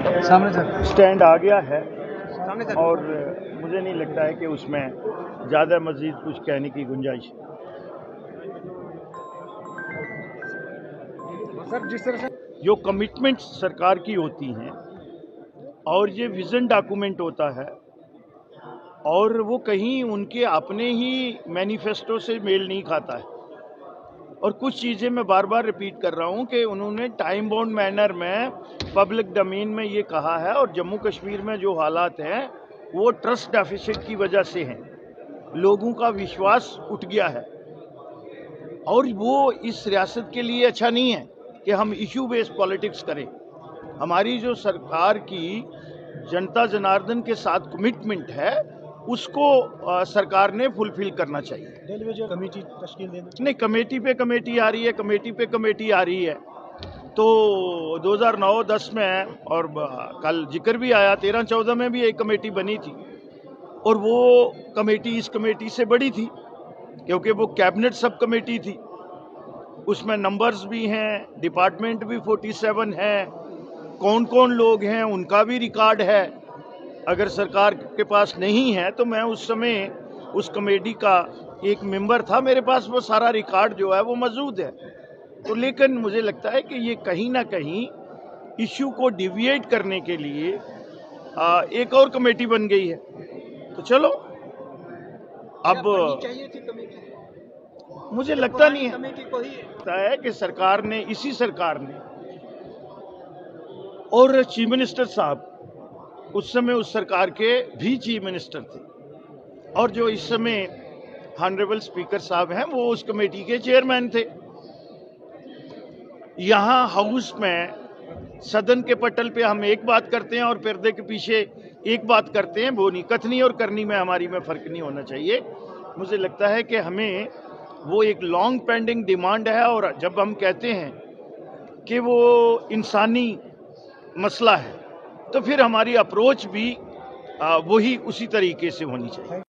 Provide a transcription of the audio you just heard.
Stand आ गया है और मुझे नहीं लगता है कि उसमें ज़्यादा मज़ीद कुछ कहने की गुंजाइश है। सर जिस तरह से जो कमिटमेंट सरकार की होती हैं और ये विज़न डॉक्यूमेंट होता है और वो कहीं उनके अपने ही मैनिफेस्टो से मेल नहीं खाता है। और कुछ चीज़ें मैं बार बार रिपीट कर रहा हूँ कि उन्होंने टाइम बाउंड मैनर में पब्लिक डोमेन में ये कहा है और जम्मू कश्मीर में जो हालात हैं वो ट्रस्ट डेफिसिट की वजह से हैं। लोगों का विश्वास उठ गया है और वो इस रियासत के लिए अच्छा नहीं है कि हम इशू बेस्ड पॉलिटिक्स करें। हमारी जो सरकार की जनता जनार्दन के साथ कमिटमेंट है उसको सरकार ने फुलफिल करना चाहिए। दिल्ली में जो कमेटी तश्कील देना नहीं, कमेटी पे कमेटी आ रही है, कमेटी पे कमेटी आ रही है। तो 2009-10 में और कल जिक्र भी आया 13-14 में भी एक कमेटी बनी थी और वो कमेटी इस कमेटी से बड़ी थी क्योंकि वो कैबिनेट सब कमेटी थी। उसमें नंबर्स भी हैं, डिपार्टमेंट भी 47 हैं, कौन कौन लोग हैं उनका भी रिकॉर्ड है। अगर सरकार के पास नहीं है तो मैं उस समय उस कमेटी का एक मेंबर था, मेरे पास वो सारा रिकॉर्ड जो है वो मौजूद है। तो लेकिन मुझे लगता है कि ये कहीं ना कहीं इश्यू को डिविएट करने के लिए एक और कमेटी बन गई है। तो चलो अब चाहिए थी कमेटी, मुझे लगता नहीं है, कमेटी को ही लगता है कि सरकार ने इसी सरकार ने और चीफ मिनिस्टर साहब उस समय उस सरकार के भी चीफ मिनिस्टर थे और जो इस समय ऑनरेबल स्पीकर साहब हैं वो उस कमेटी के चेयरमैन थे। यहाँ हाउस में सदन के पटल पे हम एक बात करते हैं और पर्दे के पीछे एक बात करते हैं, वो नहीं, कथनी और करनी में हमारी में फ़र्क नहीं होना चाहिए। मुझे लगता है कि हमें वो एक लॉन्ग पेंडिंग डिमांड है और जब हम कहते हैं कि वो इंसानी मसला है तो फिर हमारी अप्रोच भी वही उसी तरीके से होनी चाहिए।